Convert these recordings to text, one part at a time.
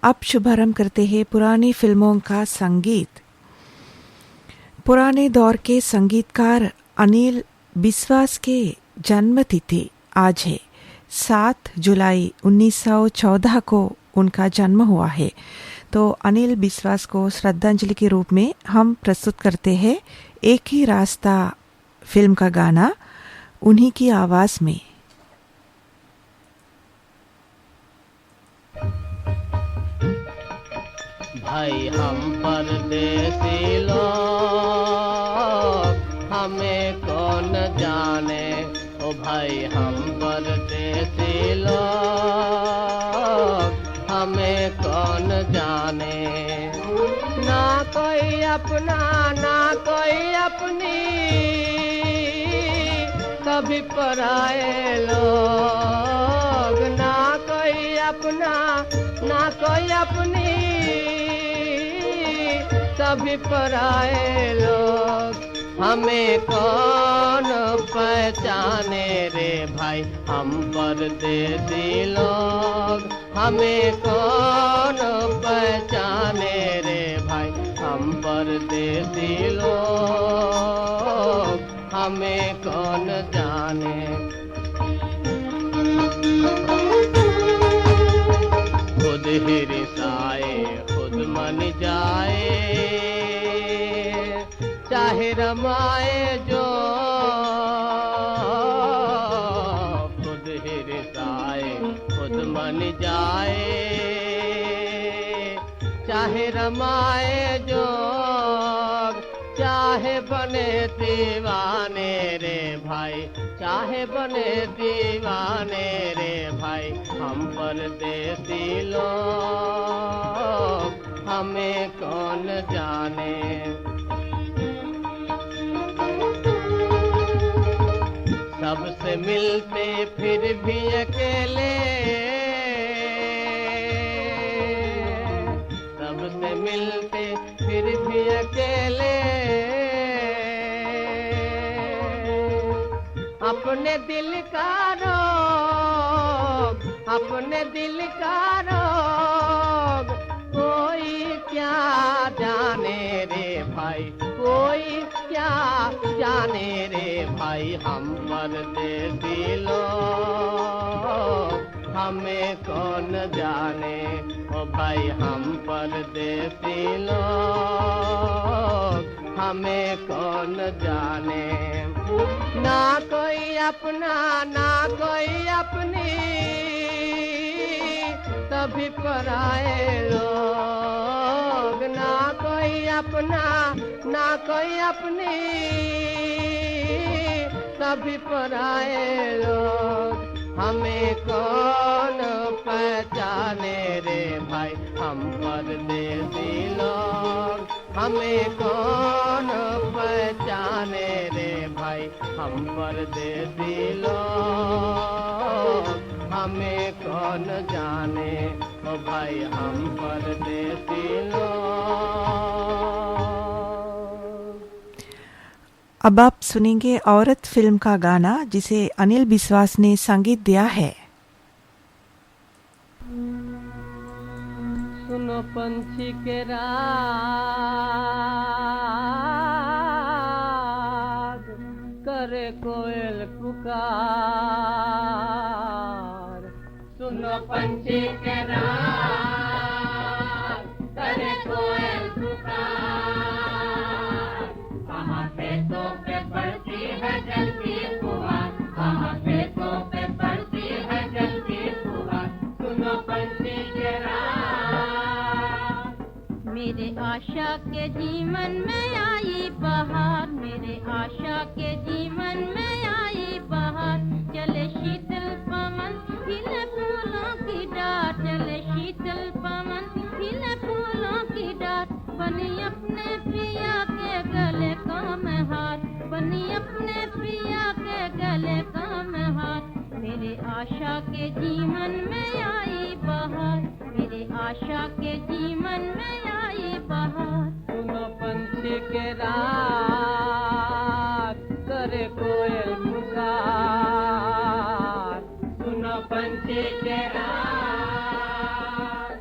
अब शुभारंभ करते हैं पुरानी फिल्मों का संगीत। पुराने दौर के संगीतकार अनिल बिस्वास के जन्मतिथि आज है। 7 जुलाई 1914 को उनका जन्म हुआ है। तो अनिल बिस्वास को श्रद्धांजलि के रूप में हम प्रस्तुत करते हैं एक ही रास्ता फिल्म का गाना उन्हीं की आवाज में। भाई हम परदेसी लोग हमें कौन जाने, ओ भाई हम परदेसी लोग हमें कौन जाने। ना कोई अपना ना कोई अपनी, सभी पराए लोग। ना कोई अपना ना कोई अपनी, सभी पराए लोग। हमें कौन पहचाने रे भाई हम परदेसी लोग। हमें कौन पहचाने रे भाई हम परदेसी लोग। हमें कौन जाने। खुद ही रिसाए खुद मन जाए, चाहे रमाए जो। खुद ही रिसाए खुद मन जाए, चाहे रमाए जो। चाहे बने दीवाने रे भाई, चाहे बने दीवाने रे भाई हम परदेसी लोग। हमें कौन जाने। सबसे मिलते फिर भी अकेले, सबसे मिलते फिर भी अकेले। अपने दिल का रोग, अपने दिल का रोग कोई क्या जाने रे भाई, कोई क्या जाने रे भाई हम परदेसी लोग। हमें कौन जाने, ओ भाई हम परदेसी लोग। हमें कौन जाने। ना कोई अपना ना कोई अपनी, सभी पराए लोग। ना कोई अपना ना कोई अपनी, सभी पराए लोग। हमें कौन पहचाने रे भाई हम परदेसी लोग। हमें कौन पहचाने रे भाई हम परदेसी लोग। हमें कौन जाने, ओ भाई हम परदेसी लोग। अब आप सुनेंगे औरत फिल्म का गाना जिसे अनिल बिस्वास ने संगीत दिया है। सुनो पंछी के राग, करे कोयल पुकार। सुनो पंछी के राग, करे कोयल पुकार। कहाँ खेतों पे पड़ती है जल्दी फुहार, कहाँ खेतों पे पड़ती है जल्दी फुहार। सुनो पंछी के राग। मेरे आशा के जीवन में आई बहार, मेरे आशा के जीवन में आई बहार। चले शीतल पवन खिले फूलों की डार, चले शीतल पवन खिले फूलों की डार। बनी अपने पिया के गले का मैं हार, बनी अपने पिया के गले का मैं हार। मेरे आशा के जीवन में आई बहार, मेरे आशा के जीवन में आई बहार। सुनो पंछी के राग, करे कोयल पुकार। सुनो पंछी के राग।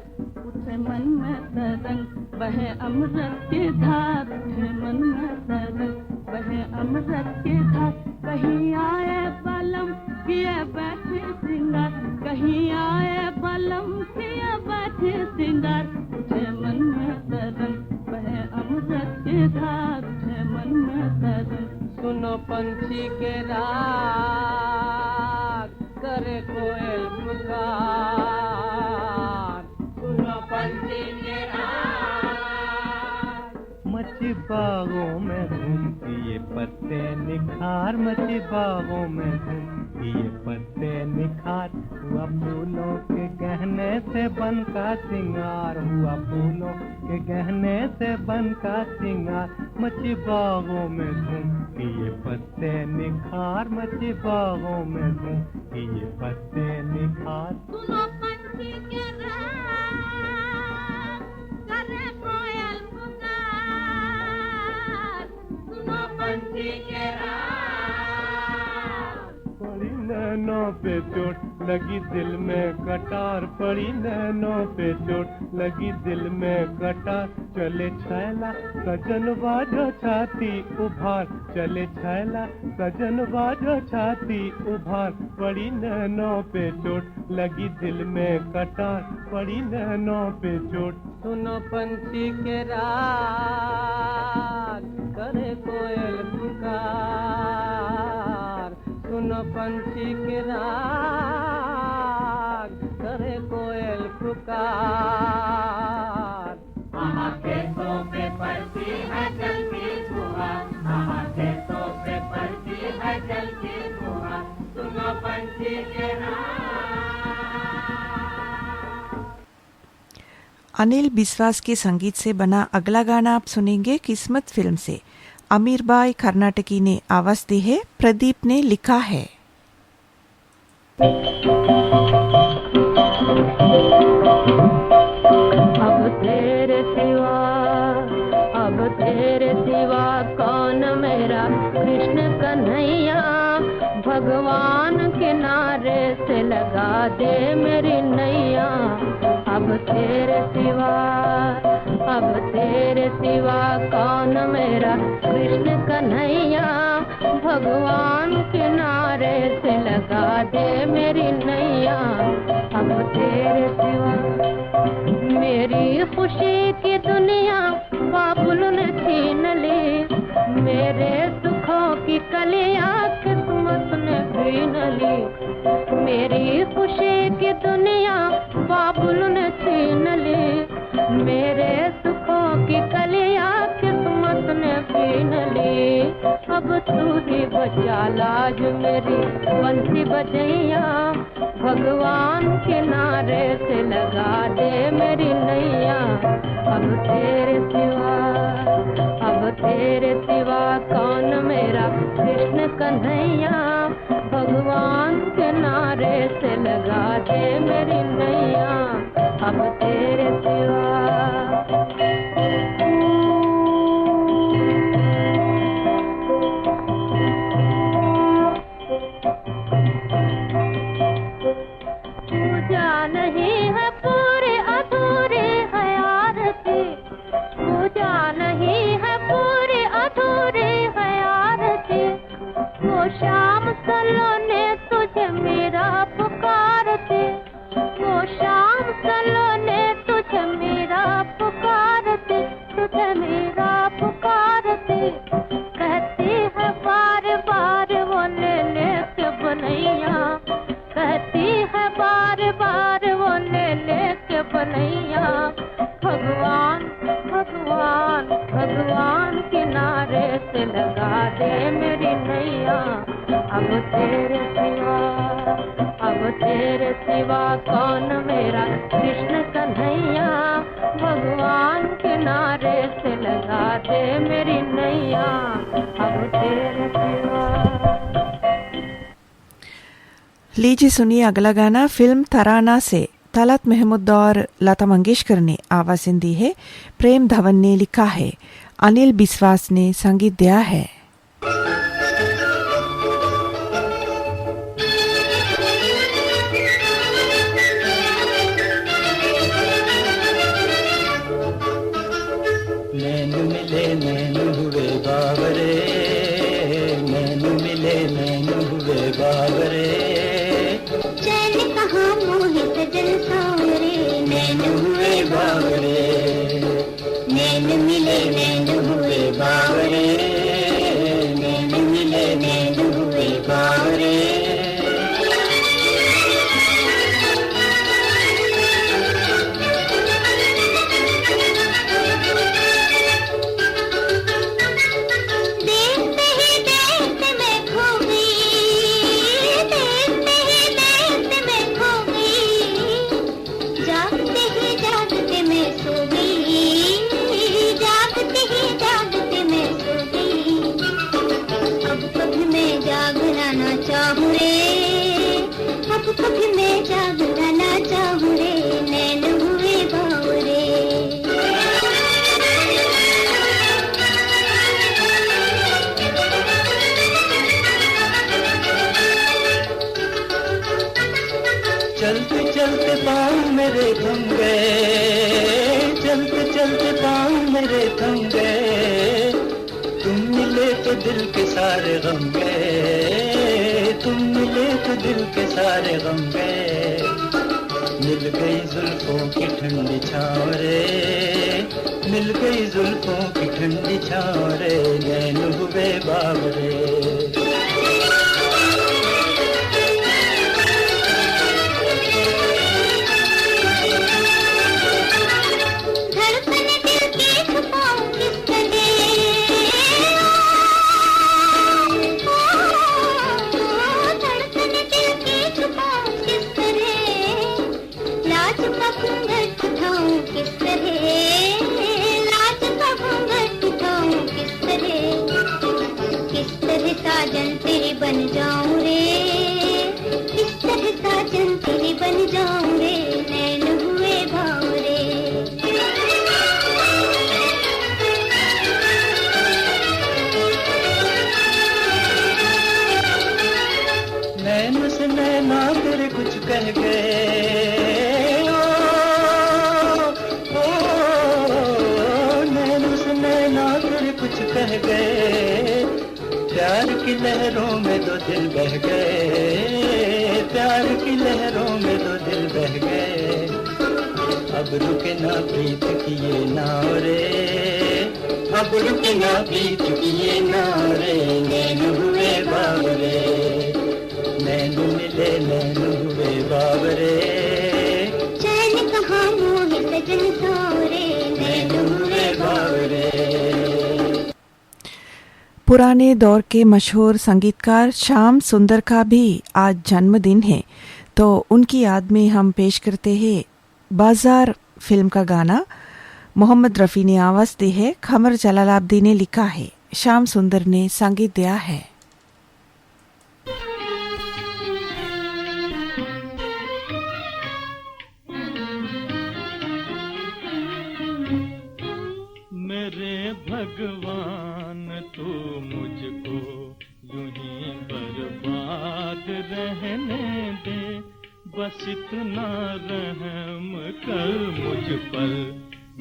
उठे मन में तरंग बहे अमृत की धार, उठे मन में तरंग बहे अमृत की धार। कहीं आए बलम किए बैठे सिंगार, कहीं आए बलम किए बैठे सिंगार, उठे मन में तरंग बहे अमृत की धार, उठे मन में तरंग। सुनो पंछी के राग करे कोयल पुकार, सुनो पंछी के राग। मची बागों में घूमती ये पत्ते निखार, मची बागों में घूमती ये पत्ते निखार। हुआ फूलों के गहने से बन का सिंगार, हुआ फूलों के गहने से बन का सिंगार। मची बागों में घूमती ये पत्ते निखार, मची बागों में घूमती ये पत्ते निखार। सुनो पंछी के राग करे कोयल पुकार, सुनो पंछी के राग। पड़ी नैनों पे चोट लगी दिल में कटार, पड़ी नैनों पे चोट लगी दिल में कटार। चले छैला सजन बाजो छाती उभार, चले छैला सजन बाजो छाती उभार। पड़ी नैनों पे चोट लगी दिल में कटार, पड़ी नैनों पे चोट। सुनो पंछी के राग करे कोयल पुकार, सुनो पंछी के राग करे कोयल पुकार। वहाँ खेतों पे पड़ती है जल की फुहार, वहाँ खेतों पे पड़ती है जल की फुहार, सुनो पंछी के राग। अनिल बिस्वास के संगीत से बना अगला गाना आप सुनेंगे किस्मत फिल्म से। अमीर बाई कर्नाटकी ने आवाज दी है, प्रदीप ने लिखा है। अब तेरे सिवा कौन मेरा कृष्ण कन्हैया, भगवान किनारे से लगा दे मेरी नैया। अब तेरे सिवा कौन मेरा कृष्ण कन्हैया, भगवान किनारे से लगा दे मेरी नैया। अब तेरे सिवा मेरी खुशी की दुनिया बाबुल ने छीन ली, मेरे सुखों की कलियां किस्मत ने छीन ली। मेरी खुशी की दुनिया बाबुल ने छीन ली, मेरे सुखों की कलियां किस्मत ने छीन ली। अब तू ही बचा लाज मेरी बंसी बजैया, भगवान किनारे से लगा दे मेरी नैया। अब तेरे सिवा कौन मेरा कृष्ण कन्हैया, भगवान किनारे से लगा दे मेरी नैया। अब तेरे सिवा पूजा नहीं है पूरी अधूरी है आरती, पूजा नहीं है पूरी अधूरी है आरती। वो शाम सलोने तुझे मेरा पुकारते, वो शाम सलोने तुझे मेरा पुकारते, तुझे मेरा पुकारते। कहती है बार बार वो ले ले के बनैया, कहती है बार बार वो ले ले के बनैया। भगवान भगवान भगवान किनारे से लगा दे मेरी नैया। अब तेरे सिवा कौन मेरा कृष्ण कन्हैया, भगवान किनारे से लगा दे मेरी नैया। अब तेरे सिवा। लीजिए सुनिए अगला गाना फिल्म तराना से। तलत महमूद और लता मंगेशकर ने आवाज़ें दी है, प्रेम धवन ने लिखा है, अनिल बिस्वास ने संगीत दिया है। बावरे, नैन मिले नैन हुए बावरे, नैन मिले नैन हुए बावरे। कभी मैं जागना चाहूँ रे, नैन हुए बावरे। चलते चलते पाँव मेरे थम गए, चलते चलते पाँव मेरे थम गए, तुम मिले तो दिल के सारे गम गए, तुम मिले तो दिल के सारे गम गए। मिल गई जुल्फों की ठंडी छाँव रे, मिल गई जुल्फों की ठंडी छाँव रे, नैन हुए बावरे। साजन तेरी बन जाऊं रे, किस तरह साजन तेरी बन जाऊं रे, नैन हुए बावरे। नैन से नैना तेरे कुछ कह गए, ओ नैन से नैना तेरे कुछ कह गए, प्यार की लहरों में दो दिल बह गए, प्यार की लहरों में दो दिल बह गए। अब रुके ना प्रीत की ये नाव रे, अब रुके ना प्रीत की ये नाव रे, नैन हुए बावरे, नैन मिले नैन हुए बावरे। चैन कहाँ मोहे सजन सावरे, नैन हुए बावरे। पुराने दौर के मशहूर संगीतकार श्याम सुंदर का भी आज जन्मदिन है, तो उनकी याद में हम पेश करते हैं बाजार फिल्म का गाना। मोहम्मद रफ़ी ने आवाज़ दी है, खमर जलालाब्दी ने लिखा है, श्याम सुंदर ने संगीत दिया है। मेरे भगवान तू मुझको यूं ही बर्बाद रहने दे, बस इतना रहम कर मुझ पर,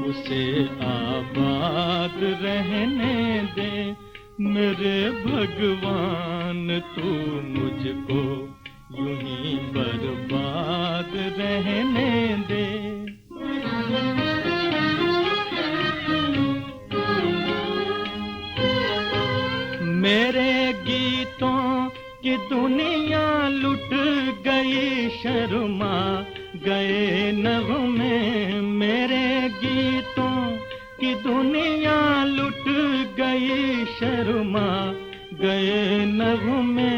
उसे आबाद रहने दे। मेरे भगवान तू मुझको यूं ही बर्बाद रहने दे। मेरे गीतों की दुनिया लुट गई, शर्मा गए नगमे, मेरे गीतों की दुनिया लुट गई, शर्मा गए नगमे।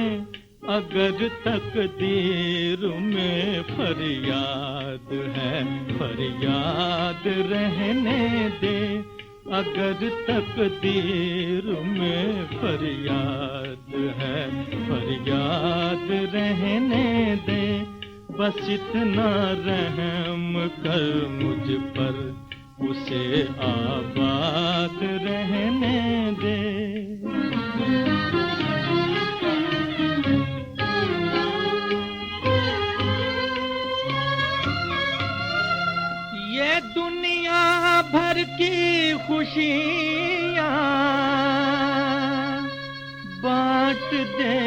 अगर तकदीर में फरियाद है, फरियाद रहने दे। अगर तकदीर में फरियाद है, फरियाद रहने दे। बस इतना रहम कर मुझ पर, उसे आबाद रहने दे। ये दुनिया भर की खुशियाँ बांट दे,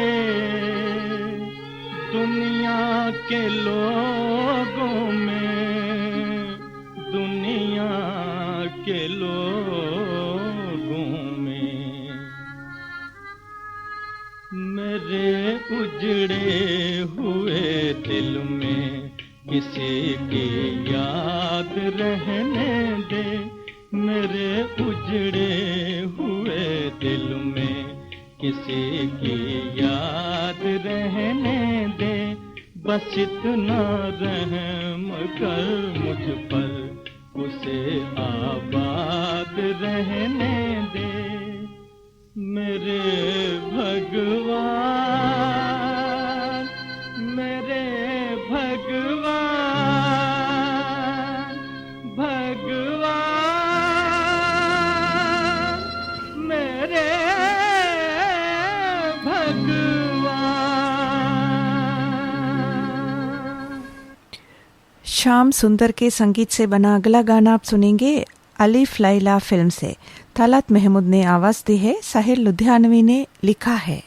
दुनिया के लोगों में, दुनिया याद रहने दे, मेरे उजड़े हुए दिल में किसी की याद रहने दे। बस इतना रहम कर मुझ पर, उसे आबाद रहने दे। मेरे भगवान, मेरे भगवान, भगवान, मेरे भगवान। श्याम सुंदर के संगीत से बना अगला गाना आप सुनेंगे अलिफ लैला फिल्म से। तलत महमूद ने आवाज दी है, साहिर लुधियानवी ने लिखा है।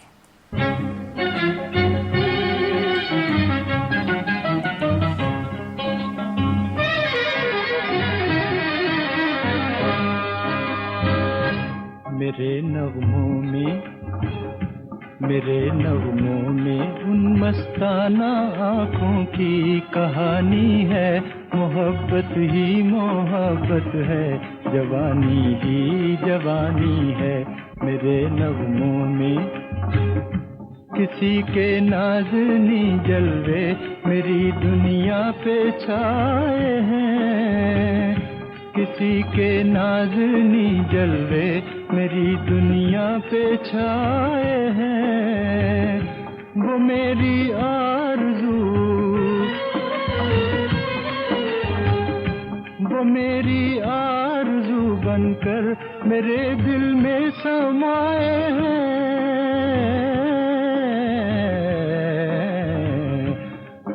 मेरे नगमों में उन मस्ताना आँखों की कहानी है। मोहब्बत ही मोहब्बत है, जवानी ही जवानी है। मेरे नगमों में किसी के नाज़नी जलवे मेरी दुनिया पे छाए हैं। किसी के नाज़नी जलवे मेरी दुनिया पे छाए हैं। वो मेरी आरज़ू, वो मेरी आरज़ू बनकर मेरे दिल में समाए हैं।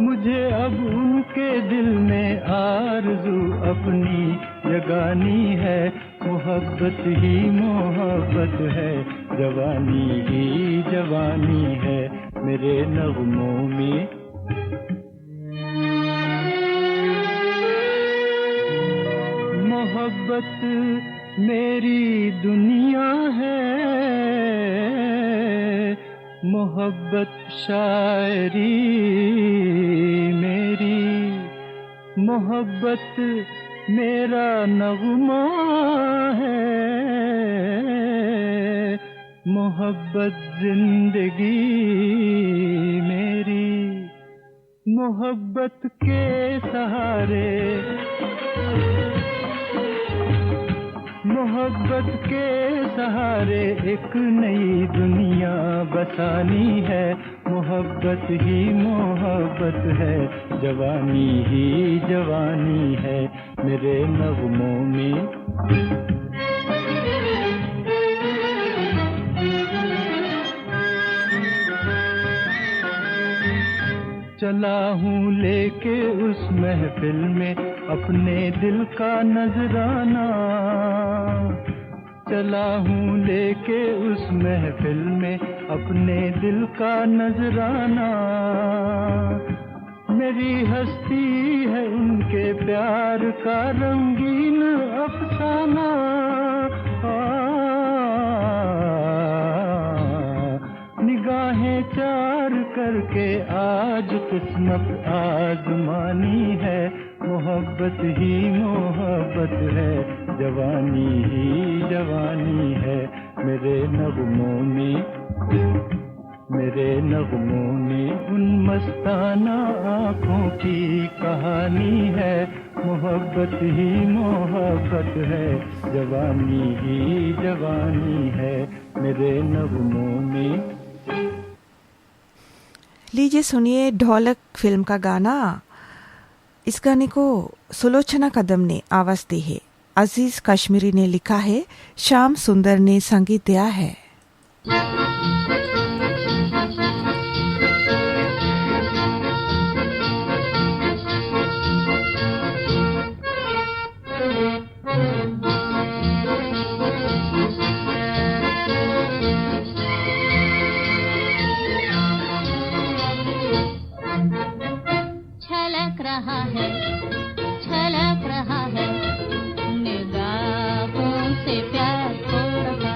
मुझे अब उनके दिल में आरज़ू अपनी जगानी है। मोहब्बत ही मोहब्बत है, जवानी ही जवानी है। मेरे नगमों में मोहब्बत मेरी दुनिया है। मोहब्बत शायरी मेरी, मोहब्बत मेरा नगमा है। मोहब्बत जिंदगी मेरी, मोहब्बत के सहारे, मोहब्बत के सहारे एक नई दुनिया बसानी है। मोहब्बत ही मोहब्बत है, जवानी ही जवानी है। मेरे नगमों में चला हूँ लेके उस महफिल में अपने दिल का नजराना। चला हूँ लेके उस महफिल में अपने दिल का नजराना। मेरी हस्ती है उनके प्यार का रंगीन अफसाना। निगाहें चार करके आज किस्मत आजमानी है। मोहब्बत ही मोहब्बत है, जवानी ही जवानी है। मेरे नगमों में, मेरे नगमों में उन मस्ताना आँखों की कहानी है। मोहब्बत ही मोहब्बत है, जवानी ही जवानी है। मेरे नगमों में। लीजिए सुनिए ढोलक फिल्म का गाना। इस गाने को सुलोचना कदम ने आवाज दी है, अजीज कश्मीरी ने लिखा है, श्याम सुंदर ने संगीत दिया है। छलक रहा है, छलक रहा है, निगाहों से प्यार हो रहा।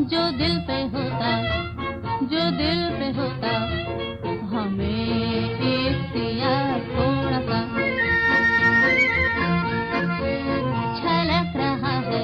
जो दिल पे होता, जो दिल पे होता, हमें इख्तियार थोड़ा सा छलक रहा है।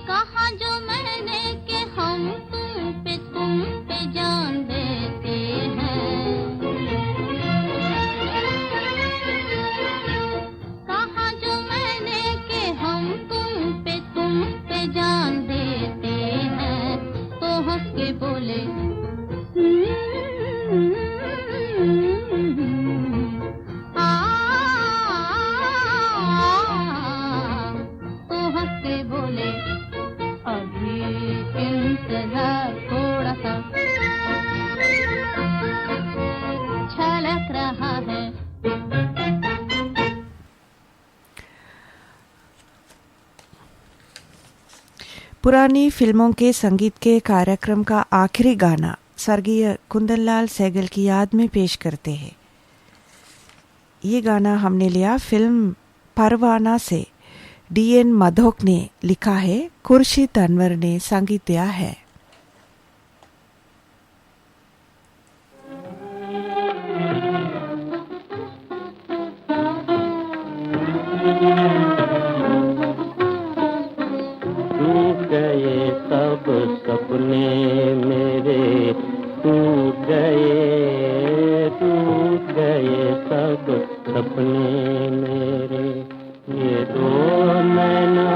कहा जो मैंने कि हम तुम पे जान देते हैं। कहा जो मैंने कि हम तुम पे जान देते हैं। तो हंस के बोले तो हंस के बोले अभी इंतजार थोड़ा सा छलक रहा है। पुरानी फिल्मों के संगीत के कार्यक्रम का आखिरी गाना स्वर्गीय कुंदनलाल सहगल की याद में पेश करते हैं। ये गाना हमने लिया फिल्म परवाना से। D.N. मधोक ने लिखा है, खुर्शीद अनवर ने संगीत दिया है। टूट गए सब सपने मेरे, टूट गए सब सपने मेरे। ये दो नैना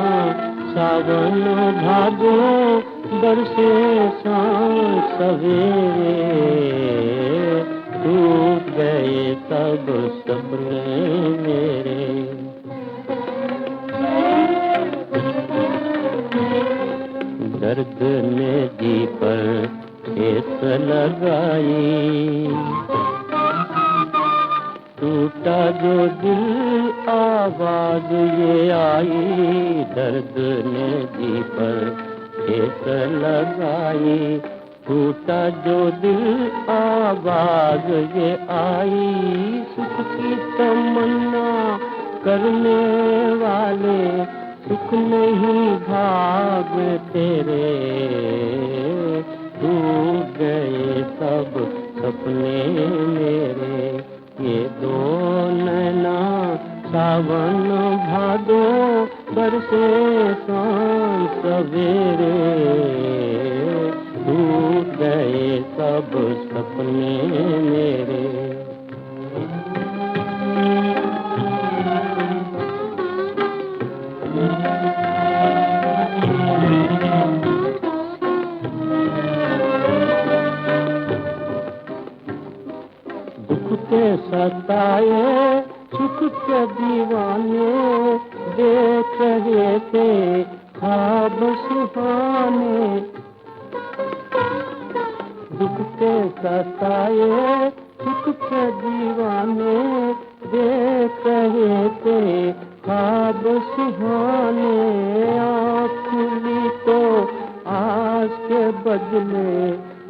सावन भादो बरसे शाम सवेरे, टूट गए सब सपने मेरे। दर्द ने जी पर ठेस लगाई, टूटा जो दिल आवाज ये आई। दर्द ने जी पर ठेस लगाई, टूटा जो दिल आवाज ये आई। सुख की तमन्ना करने वाले सुख नहीं भाग तेरे, टूट गए सब सपने मेरे। ये दो नैना सावन भादो बरसे शाम सवेरे, टूट गए सब सपने मेरे। दुख के सताए सुख के दीवाने, देख रहे थे ख्वाब सुहाने। दुख के सताए सुख के दीवाने, देख रहे थे ख्वाब सुहाने। आँख खुली तो आज के बदले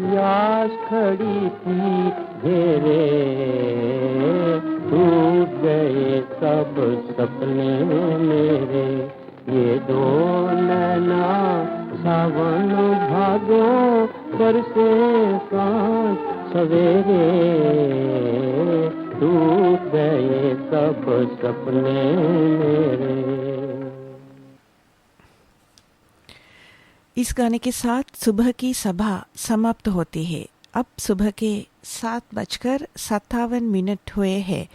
यास खड़ी थी घेरे, टूट गए सब सपने मेरे। ये दो नैना सावन भादो बरसे सांझ सवेरे, टूट गए सब सपने मेरे। इस गाने के साथ सुबह की सभा समाप्त होती है। अब सुबह के 7:57 हुए हैं।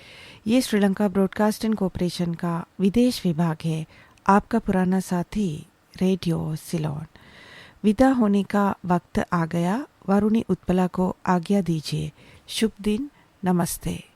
ये श्रीलंका ब्रॉडकास्टिंग कॉरपोरेशन का विदेश विभाग है। आपका पुराना साथी रेडियो सिलोन। विदा होने का वक्त आ गया। वरुणी उत्पला को आज्ञा दीजिए। शुभ दिन। नमस्ते।